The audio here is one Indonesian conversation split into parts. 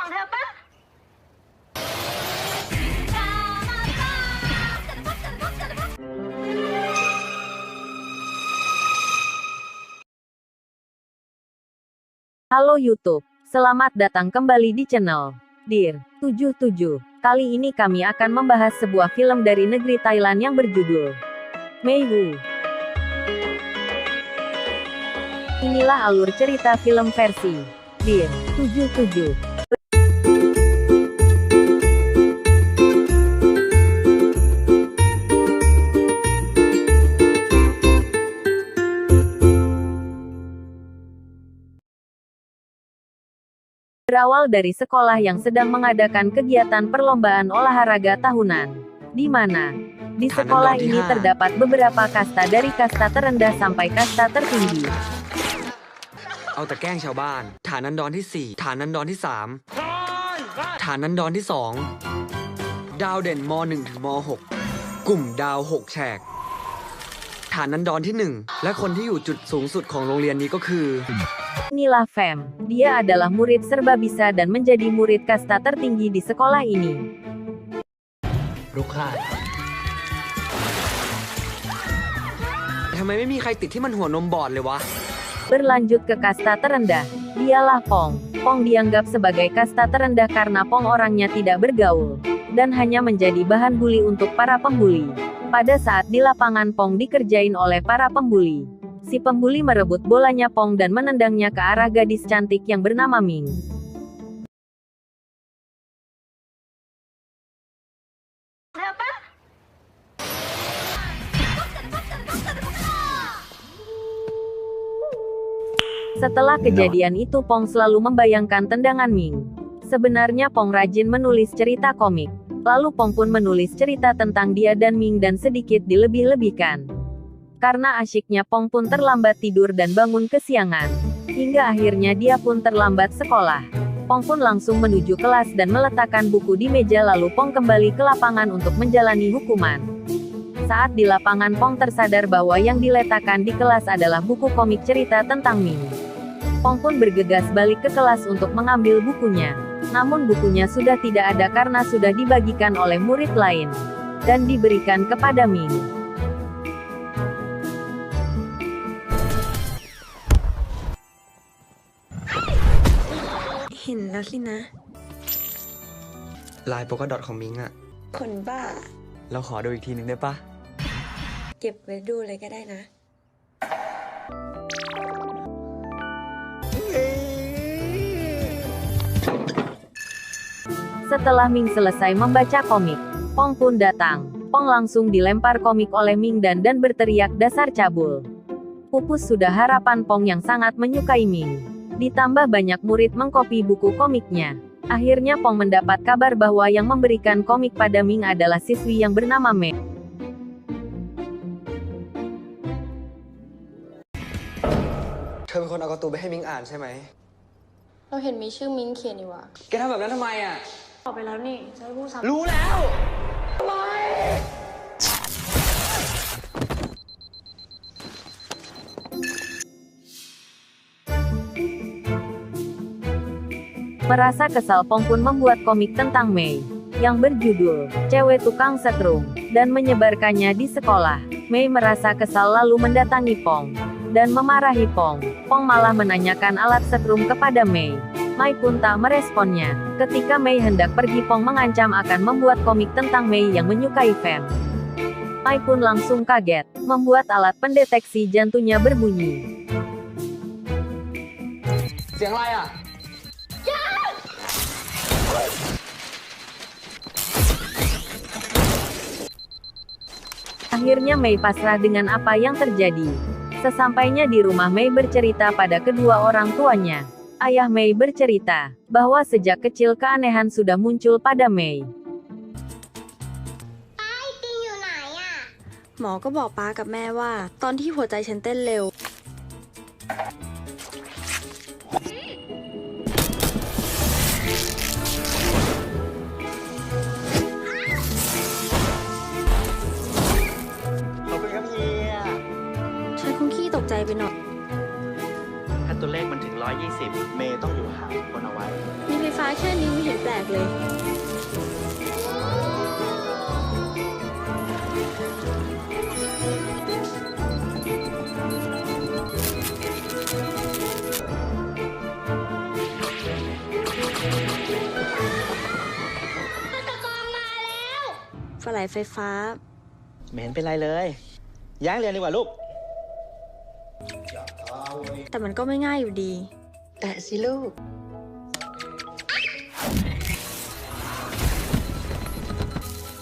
ของเธอปะ Halo YouTube, selamat datang kembali di channel Dear 77. Kali ini kami akan membahas sebuah film dari negeri Thailand yang berjudul Mei Hu. Inilah alur cerita film versi Dear 77. Berawal dari sekolah yang sedang mengadakan kegiatan perlombaan olahraga tahunan, di mana di sekolah ini terdapat beberapa kasta dari kasta terendah sampai kasta tertinggi. เอาแต่แกล้งชาวบ้านฐานันดรที่4ฐานันดรที่3ฐานันดรที่2ดาวเด่นม1ถึงม6กลุ่มดาว6แฉกฐานันดรที่1และคนที่อยู่จุดสูงสุดของโรงเรียนนี้ก็คือ Inilah Fem. Dia adalah murid serba bisa dan menjadi murid kasta tertinggi di sekolah ini. ลูกค้า ทำไมไม่มีใครติดที่มันหัวนมบอดเลยวะ Berlanjut ke kasta terendah. Dialah Pong. Pong dianggap sebagai kasta terendah karena Pong orangnya tidak bergaul dan hanya menjadi bahan bully untuk para pembuli. Pada saat di lapangan Pong dikerjain oleh para pembuli. Si pembuli merebut bolanya Pong dan menendangnya ke arah gadis cantik yang bernama Ming. Setelah kejadian itu Pong selalu membayangkan tendangan Ming. Sebenarnya Pong rajin menulis cerita komik. Lalu Pong pun menulis cerita tentang dia dan Ming dan sedikit dilebih-lebihkan. Karena asyiknya Pong pun terlambat tidur dan bangun kesiangan. Hingga akhirnya dia pun terlambat sekolah. Pong pun langsung menuju kelas dan meletakkan buku di meja lalu Pong kembali ke lapangan untuk menjalani hukuman. Saat di lapangan Pong tersadar bahwa yang diletakkan di kelas adalah buku komik cerita tentang Ming. Pong pun bergegas balik ke kelas untuk mengambil bukunya. Namun bukunya sudah tidak ada karena sudah dibagikan oleh murid lain. Dan diberikan kepada Ming. เห็นแล้วสินะ ลายโปกดอทของมิงอะ คนบ้า เราขอดูอีกทีหนึ่งได้ปะ เก็บไว้ดูเลยก็ได้นะ Setelah Ming selesai membaca komik, Pong pun datang. Pong langsung dilempar komik oleh Ming dan berteriak dasar cabul. Pupus sudah harapan Pong yang sangat menyukai Ming. Ditambah banyak murid mengkopi buku komiknya. Akhirnya Pong mendapat kabar bahwa yang memberikan komik pada Ming adalah siswi yang bernama Mei. เธอเป็นคนเอาการ์ตูนไปให้มิงอ่านใช่ไหม เราเห็นมีชื่อมิ้งเขียนนี่หว่า แกทำแบบนั้นทำไมอะ ออกไปแล้วนี่ จะให้พูดซ้ำ รู้แล้ว Merasa kesal Pong pun membuat komik tentang Mei, yang berjudul Cewek Tukang Setrum, dan menyebarkannya di sekolah. Mei merasa kesal lalu mendatangi Pong, dan memarahi Pong. Pong malah menanyakan alat setrum kepada Mei. Mei pun tak meresponnya. Ketika Mei hendak pergi Pong mengancam akan membuat komik tentang Mei yang menyukai Fem. Mei pun langsung kaget, membuat alat pendeteksi jantungnya berbunyi. เสียงอะไรอะ Akhirnya Mei pasrah dengan apa yang terjadi. Sesampainya di rumah Mei bercerita pada kedua orang tuanya. Ayah Mei bercerita bahwa sejak kecil keanehan sudah muncul pada Mei. หมอก็บอกป้ากับแม่ว่า ตอนที่หัวใจฉันเต้นเร็ว ขอบคุณครับเฮีย ฉันคงขี้ตกใจไปหน่อย ถ้าตัวเลขมันถึง 120 เมย์ต้องอยู่ห่างคนเอาไว้ มีไฟฟ้า แค่นี้ไม่เห็นแปลกเลย ปลาไหลไฟฟ้า ไม่เห็นเป็นไรเลย ย้ายเรียนดีกว่าลูก แต่มันก็ไม่ง่ายอยู่ดี แต่สิลูก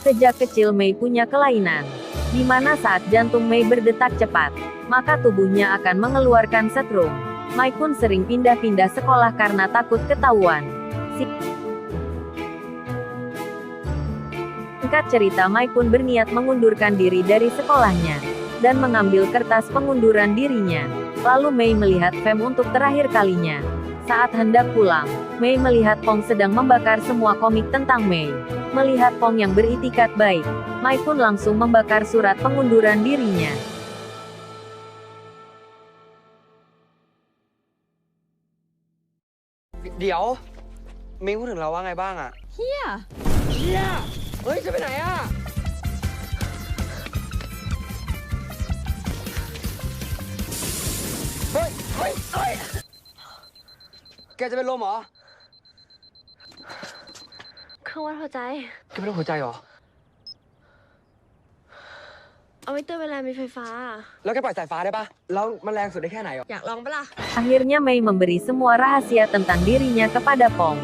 Sejak kecil Mei punya kelainan, di mana saat jantung Mei berdetak cepat, maka tubuhnya akan mengeluarkan setrum. Mei pun sering pindah-pindah sekolah karena takut ketahuan. Singkat cerita, Mei pun berniat mengundurkan diri dari sekolahnya, dan mengambil kertas pengunduran dirinya. Lalu Mei melihat Fem untuk terakhir kalinya. Saat hendak pulang, Mei melihat Pong sedang membakar semua komik tentang Mei. Melihat Pong yang beritikat baik, Mei pun langsung membakar surat pengunduran dirinya. Dio, มิงพูดถึงเราว่าไงบ้างอะเฮียเฮ้ย จะไปไหนอะเฮ้ย แกจะเป็นลมเหรอ เครื่องวัดหัวใจ แกเป็นโรคหัวใจเหรอ เอาไว้เตือนเวลามีไฟฟ้า แล้วแกปล่อยสายฟ้าได้ปะแล้วมันแรงสุดได้แค่ไหนอ่ะ อยากลองปะล่ะ Akhirnya Mei memberi semua rahasia tentang dirinya kepada Pong.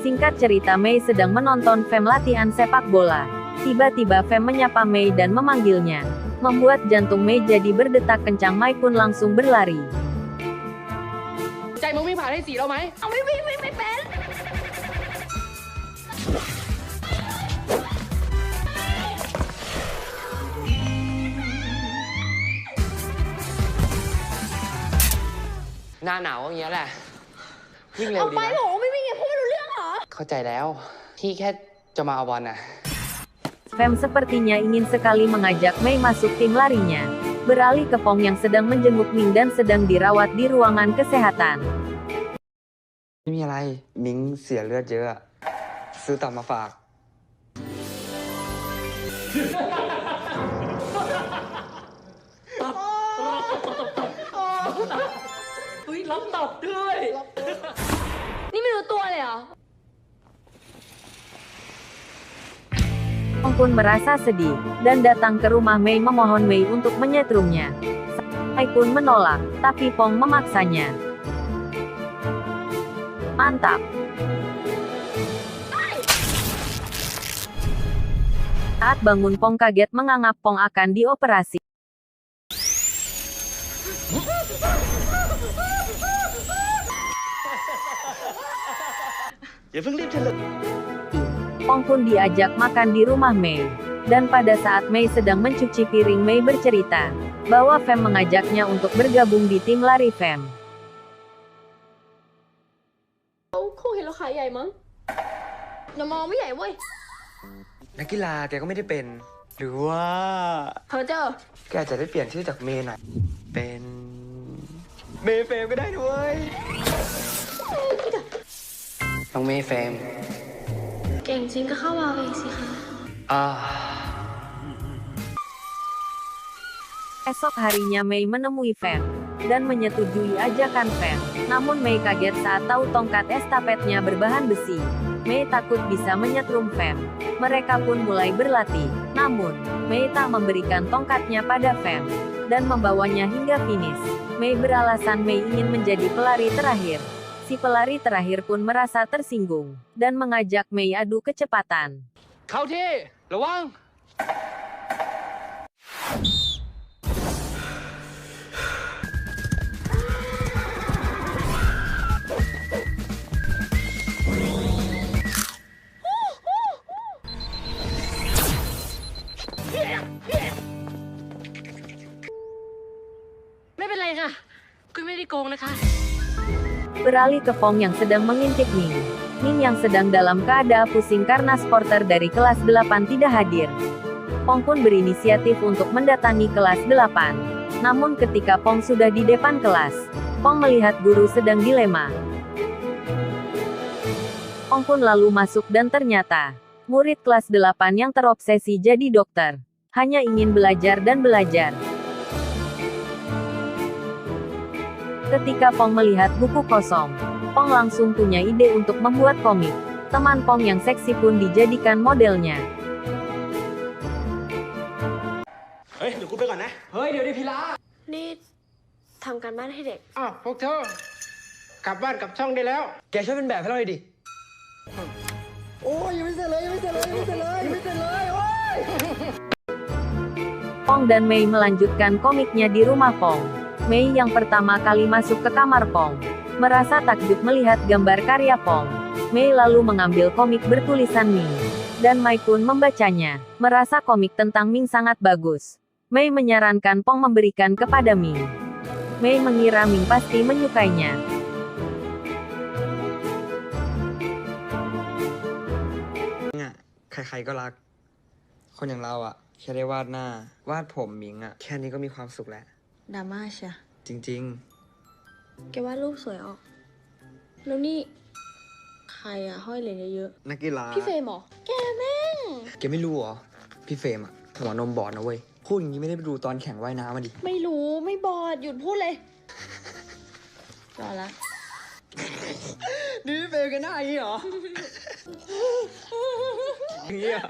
Singkat cerita, Mei sedang menonton Fem latihan sepak bola. Tiba-tiba Fem menyapa Mei dan memanggilnya. Membuat jantung Mei jadi berdetak kencang. Mei pun langsung berlari. ใจมึงวิ่งผ่านให้สีเราไหม เอาไม่เป็น หน้าหนาวอย่างเงี้ยแหละ วิ่งเร็วดีนะ ไม่มีไงพูดไม่รู้เรื่องเหรอ เข้าใจแล้ว พี่แค่จะมาเอาบอลน่ะ Fem sepertinya ingin sekali mengajak Mei masuk tim larinya. Beralih ke Pong yang sedang menjenguk Ming dan sedang dirawat di ruangan kesehatan. ไม่มีอะไร มิงเสียเลือดเยอะ ซื้อตับมาฝาก นี่ไม่รู้ตัวเลยเหรอ Pong pun merasa sedih, dan datang ke rumah Mei memohon Mei untuk menyetrumnya. Mei pun menolak, tapi Pong memaksanya. Mantap! Saat bangun, Pong kaget menganggap Pong akan dioperasi. Pong pun diajak makan di rumah Mei. Dan pada saat Mei sedang mencuci piring, Mei bercerita bahwa Fem mengajaknya untuk bergabung di tim lari Fem. เขาคงเห็นเราขายใหญ่มั้งอย่ามองไม่ใหญ่เว้ย นักกีฬาแกก็ไม่ได้เป็น หรือว่า เพอเจอ แกอาจจะได้เปลี่ยนชื่อจากเมย์หน่อย เป็นเมย์เฟรมก็ได้ด้วยน้องเมย์เฟรม เก่งจริงก็เข้ามาเองสิคะ Esok harinya Mei menemui Fem dan menyetujui ajakan Fem. Namun Mei kaget saat tahu tongkat estafetnya berbahan besi. Mei takut bisa menyetrum Fem. Mereka pun mulai berlatih. Namun, Mei tak memberikan tongkatnya pada Fem dan membawanya hingga finish. Mei beralasan Mei ingin menjadi pelari terakhir. Si pelari terakhir pun merasa tersinggung dan mengajak Mei adu kecepatan. เข้าที่ ระวัง ไม่เป็นไรค่ะ คุณไม่ได้โกงนะคะ Beralih ke Pong yang sedang mengintip Ming. Ming yang sedang dalam keadaan pusing karena sporter dari kelas 8 tidak hadir. Pong pun berinisiatif untuk mendatangi kelas 8. Namun ketika Pong sudah di depan kelas, Pong melihat guru sedang dilema. Pong pun lalu masuk dan ternyata, murid kelas 8 yang terobsesi jadi dokter. Hanya ingin belajar dan belajar. Ketika Pong melihat buku kosong, Pong langsung punya ide untuk membuat komik. Teman Pong yang seksi pun dijadikan modelnya. เฮ้ย เดี๋ยวกูไปก่อนนะ เฮ้ย เดี๋ยวดิพีละ นี่ทำการบ้านให้เด็ก อ้าว พวกเธอ กลับบ้านกลับช่องได้แล้ว แกช่วยเป็นแบบให้เราหน่อยดิ โอ้ยยังไม่เสร็จเลยยังไม่เสร็จเลยยังไม่เสร็จเลยยังไม่เสร็จเลยโอ้ย Pong dan Mei melanjutkan komiknya di rumah Pong. Mei yang pertama kali masuk ke kamar Pong, merasa takjub melihat gambar karya Pong. Mei lalu mengambil komik bertulisan Ming. Dan Mai pun membacanya, merasa komik tentang Ming sangat bagus. Mei menyarankan Pong memberikan kepada Ming. Mei mengira Ming pasti menyukainya. ใครๆก็รัก คนอย่างเราอะแค่ได้วาดหน้า วาดผมมิงอะแค่นี้ก็มีความสุขแล้ว ดราม่าเชีย จริง แกวาดรูปสวยออก แล้วนี่ ใครอะห้อยเหรียญเยอะ ๆ นักกีฬา พี่เฟรมเหรอ แกแม่ง แกไม่รู้เหรอ พี่เฟรมอะหัวนมบอดนะเว้ย พูดอย่างนี้ไม่ได้ไปดูตอนแข่งว่ายน้ำมาดิ ไม่รู้ไม่บอด หยุดพูดเลย ๆรอละ นี่พี่เฟรมกันหน้าอย่างนี้เหรอ อย่างนี้เหรอ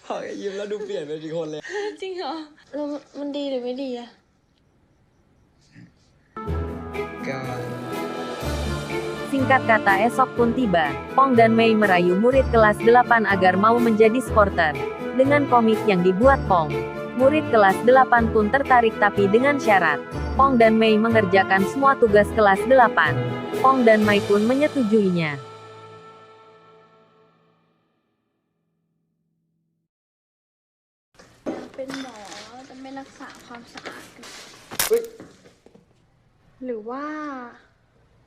พอแกยิ้มแล้วดูเปลี่ยนไปอีกคนเลย จริงเหรอ แล้วมันดีหรือไม่ดีอะ ก็ Singkat kata esok pun tiba, Pong dan Mei merayu murid kelas 8 agar mau menjadi sporter. Dengan komik yang dibuat Pong, murid kelas 8 pun tertarik tapi dengan syarat. Pong dan Mei mengerjakan semua tugas kelas 8. Pong dan Mei pun menyetujuinya. เป็นหมอจะไม่รักษาความสะอาดกัน หรือว่า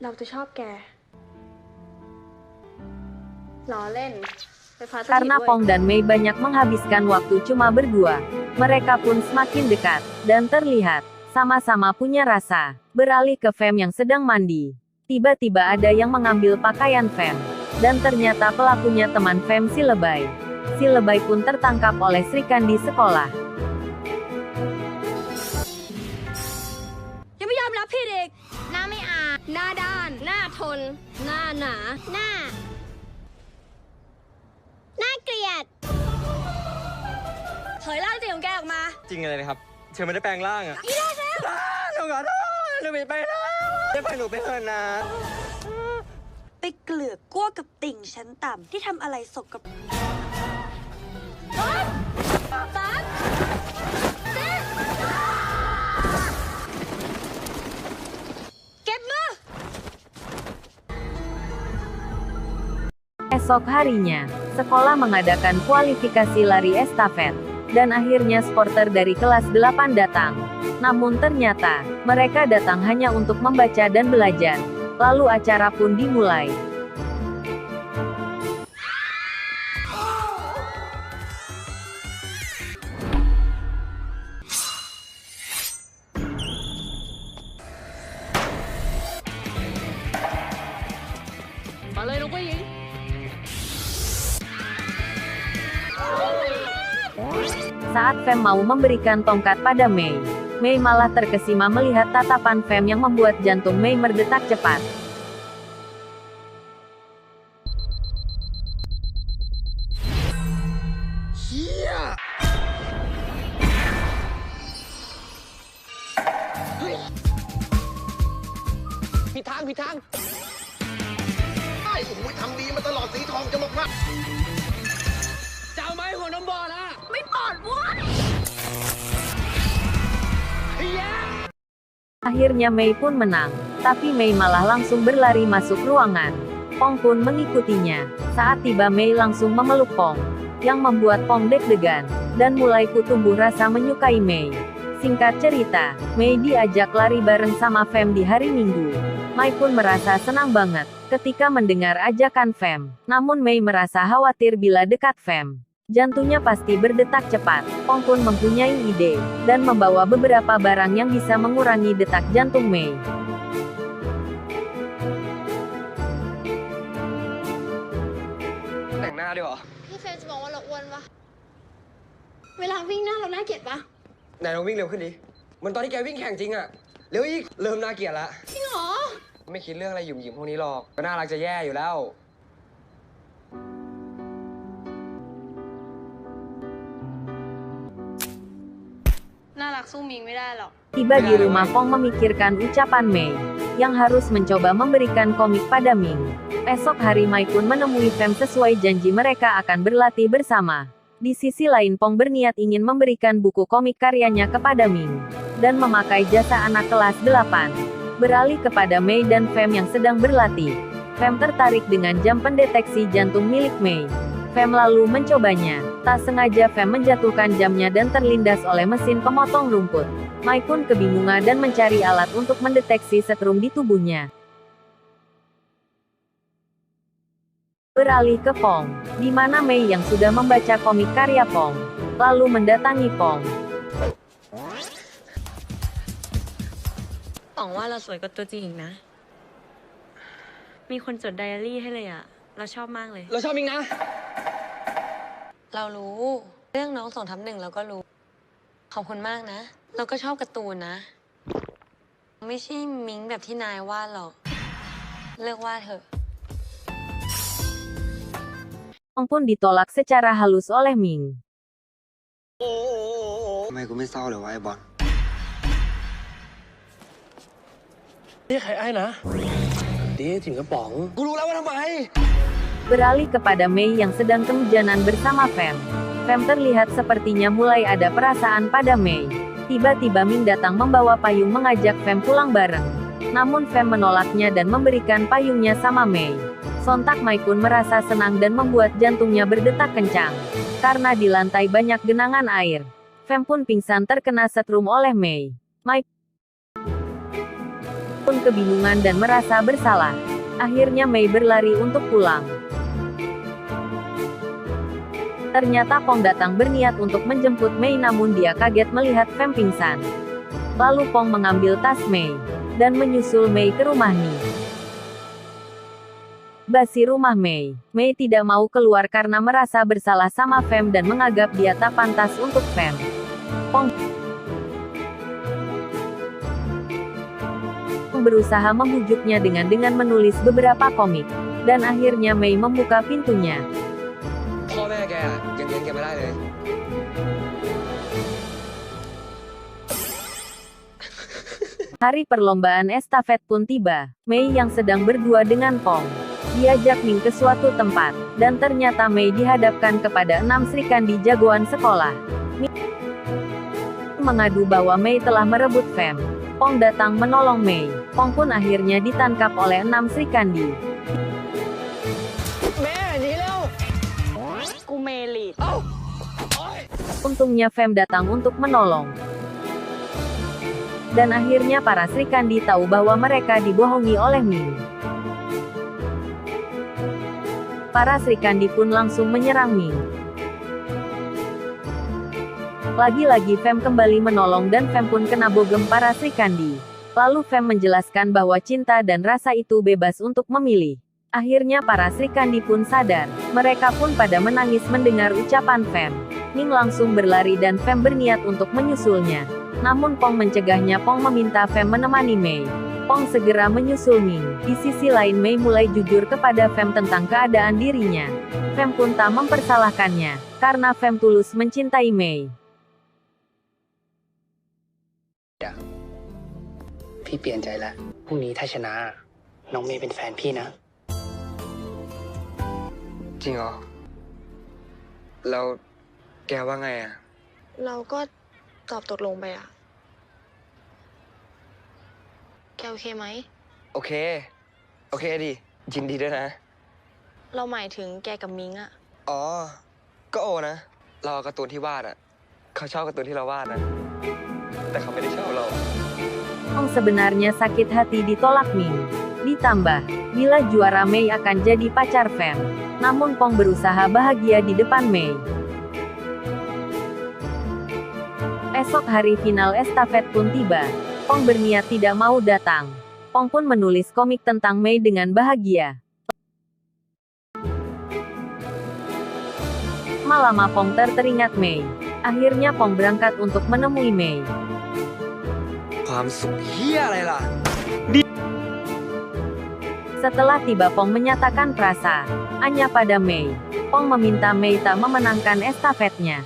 เราจะชอบแก ล้อเล่น ไปพาสถิต Karena ด้วย Pong dan Mei banyak menghabiskan waktu cuma berdua, mereka pun semakin dekat, dan terlihat, sama-sama punya rasa. Beralih ke Fem yang sedang mandi. Tiba-tiba ada yang mengambil pakaian Fem. Dan ternyata pelakunya teman Fem si lebay. Si lebay pun tertangkap oleh Sri Kandi sekolah. ยังไม่ยอมรับผิดอีกหน้าไม่อาบหน้าด้าน หน้าทน หน้าหนา น่าเกลียดเผยร่างจริงของแกออกมา จริงอะไรนะครับ เธอไม่ได้แปลงร่างอะอีได้แล้วหนูขอโทษหนูไม่ไปแล้วได้ไปหนูไปเถอะนะ ไปเกลือกกลั้วกับติ่งชั้นต่ำที่ทำอะไรสกปรก เก็บมือ Esok harinya, sekolah mengadakan kualifikasi lari estafet. Dan akhirnya sporter dari kelas 8 datang. Namun ternyata, mereka datang hanya untuk membaca dan belajar. Lalu acara pun dimulai. Saat Fem mau memberikan tongkat pada Mei, Mei malah terkesima melihat tatapan Fem yang membuat jantung Mei berdetak cepat.ผิดทางผิดทางไอ้โอ้ยทำดีมาตลอดสีทองจะมาพลาดจะเอาไหมหัวนมบอดอะ ไม่ปอดวะ Akhirnya Mei pun menang, tapi Mei malah langsung berlari masuk ruangan. Pong pun mengikutinya. Saat tiba Mei langsung memeluk Pong, yang membuat Pong deg-degan, dan mulai tumbuh rasa menyukai Mei. Singkat cerita, Mei diajak lari bareng sama Fem di hari Minggu. Mei pun merasa senang banget ketika mendengar ajakan Fem. Namun Mei merasa khawatir bila dekat Fem. Jantungnya pasti berdetak cepat. Pong pun mempunyai ide, dan membawa beberapa barang yang bisa mengurangi detak jantung Mei. ดีกว่า พี่เฟรมจะบอกว่าเราอ้วนปะเวลาวิ่งหน้าเราน่าเกลียดปะ ไหนลองวิ่งเร็วขึ้นดิเหมือนตอนที่แกวิ่งแข่งจริงอะเร็วอีก เริ่มน่าเกลียดละ จริงเหรอ ไม่คิดเรื่องอะไรหยุ่มหยิมพวกนี้หรอก ก็น่ารักจะแย่อยู่แล้ว น่ารักสู้มิงไม่ได้หรอก Tiba di rumah, Pong memikirkan ucapan Mei, yang harus mencoba memberikan komik pada Ming. Esok hari Mai pun menemui Fem sesuai janji mereka akan berlatih bersama. Di sisi lain Pong berniat ingin memberikan buku komik karyanya kepada Ming, dan memakai jasa anak kelas 8. Beralih kepada Mei dan Fem yang sedang berlatih. Fem tertarik dengan jam pendeteksi jantung milik Mei. Fem lalu mencobanya. Tak sengaja Fem menjatuhkan jamnya dan terlindas oleh mesin pemotong rumput. Mai pun kebingungan dan mencari alat untuk mendeteksi setrum di tubuhnya. Beralih ke Pong, di mana Mei yang sudah membaca komik karya Pong, lalu mendatangi Pong. ป๋องว่าเราสวยกว่าตัวจริงอีกนะ มีคนจดไดอารี่ให้เลยอะเราชอบมากเลย เราชอบมิงนะ เรารู้ เรื่องน้อง2/1เราก็รู้ ขอบคุณมากนะ เราก็ชอบการ์ตูนนะ ไม่ใช่มิงแบบที่นายวาดหรอก เลิกวาดเถอะ Pong pun ditolak secara halus oleh Ming. ทำไมกูไม่เศร้าเลยวะไอ้บอล นี่ใครไอ้นะดีถึงกระป๋อง กูรู้แล้วว่าทำไม Beralih kepada Mei yang sedang kehujanan bersama Fem. Fem terlihat sepertinya mulai ada perasaan pada Mei. Tiba-tiba Ming datang membawa payung mengajak Fem pulang bareng. Namun Fem menolaknya dan memberikan payungnya sama Mei. Sontak Mai pun merasa senang dan membuat jantungnya berdetak kencang. Karena di lantai banyak genangan air. Fem pun pingsan terkena setrum oleh Mei. Mai pun kebingungan dan merasa bersalah. Akhirnya Mei berlari untuk pulang. Ternyata Pong datang berniat untuk menjemput Mei namun dia kaget melihat Fem pingsan. Lalu Pong mengambil tas Mei, dan menyusul Mei ke rumah Ni. Basi rumah Mei. Mei tidak mau keluar karena merasa bersalah sama Fem dan menganggap dia tak pantas untuk Fem. Pong berusaha membujuknya dengan menulis beberapa komik. Dan akhirnya Mei membuka pintunya. พ่อแม่แกอะยังเลี้ยงแกไม่ได้เลย Hari perlombaan estafet pun tiba. Mei yang sedang berdua dengan Pong diajak Ming ke suatu tempat, dan ternyata Mei dihadapkan kepada 6 Srikandi jagoan sekolah. Ming mengadu bahwa Mei telah merebut Fem. Pong datang menolong Mei. Pong pun akhirnya ditangkap oleh 6 Srikandi. แม่หนีเร็ว กูเมลีด Untungnya Fem datang untuk menolong. Dan akhirnya para Srikandi tahu bahwa mereka dibohongi oleh Ming. Para Srikandi pun langsung menyerang Ming. Lagi-lagi Fem kembali menolong dan Fem pun kena bogem para Srikandi. Lalu Fem menjelaskan bahwa cinta dan rasa itu bebas untuk memilih. Akhirnya para Srikandi pun sadar. Mereka pun pada menangis mendengar ucapan Fem. Ming langsung berlari dan Fem berniat untuk menyusulnya. Namun Pong mencegahnya. Pong meminta Fem menemani Mei. Pong segera menyusul Ming. Di sisi lain Mei mulai jujur kepada Fem tentang keadaan dirinya. Fem pun tak mempersalahkannya, karena Fem tulus mencintai Mei. พี่เปลี่ยนใจแล้วพรุ่งนี้ถ้าชนะ น้องเมย์เป็นแฟนพี่นะ จริงเหรอ แล้วแกว่าไงอะ เราก็ตอบตกลงไปอะ แกโอเคไหม โอเค โอเคดิยินดีด้วยนะ เราหมายถึงแกกับมิงอะ อ๋อ ก็โอนะ เราเอาการ์ตูนที่วาดอะเขาชอบการ์ตูนที่เราวาดนะ แต่เขาไม่ได้ชอบเรา Pong sebenarnya sakit hati ditolak Ming. Ditambah, bila juara Mei akan jadi pacar Fem. Namun Pong berusaha bahagia di depan Mei. Esok hari final estafet pun tiba. Pong berniat tidak mau datang. Pong pun menulis komik tentang Mei dengan bahagia. lama Pong teringat Mei. Akhirnya Pong berangkat untuk menemui Mei. ความสุขเฮียอะไรล่ะ Setelah tiba Pong menyatakan perasaannya pada Mei. Pong meminta Mei tak memenangkan estafetnya.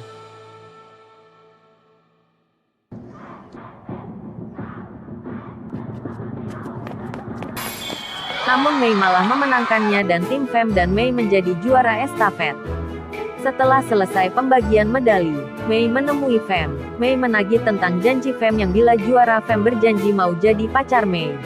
Namun Mei malah memenangkannya dan tim Fem dan Mei menjadi juara estafet. Setelah selesai pembagian medali, Mei menemui Fem. Mei menagih tentang janji Fem yang bila juara Fem berjanji mau jadi pacar Mei.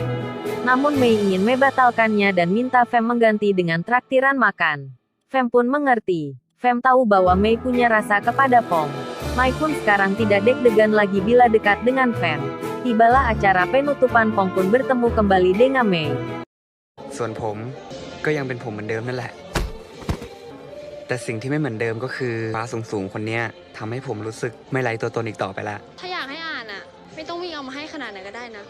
Namun Mei ingin membatalkannya dan minta Fem mengganti dengan traktiran makan. Fem pun mengerti. Fem tahu bahwa Mei punya rasa kepada Pong. Mei pun sekarang tidak deg-degan lagi bila dekat dengan Fem. Tibalah acara penutupan Pong pun bertemu kembali dengan Mei. ส่วนผมก็ยังเป็นผมเหมือนเดิมนั่นแหละ แต่สิ่งที่ไม่เหมือนเดิมก็คือฟ้าสูงๆคนเนี้ยทำให้ผมรู้สึกไม่ไร้ตัวตนอีกต่อไปแล้ว ถ้าอยากให้อ่านอ่ะ ไม่ต้องวิ่งเอามาให้ขนาดไหนก็ได้นะ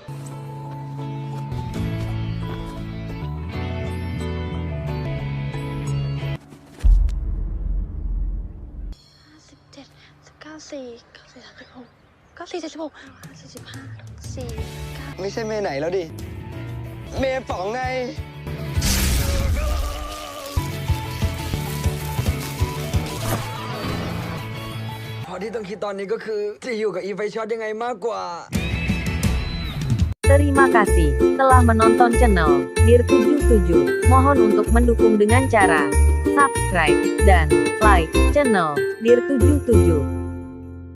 ไม่ใช่เมย์ไหนแล้วดิ เมย์ป๋องไง พอที่ต้องคิดตอนนี้ก็คือจะอยู่กับอีไฟช็อตยังไงมากกว่า Terima kasih telah menonton channel Dir77. Mohon untuk mendukung dengan cara subscribe dan like channel Dir77.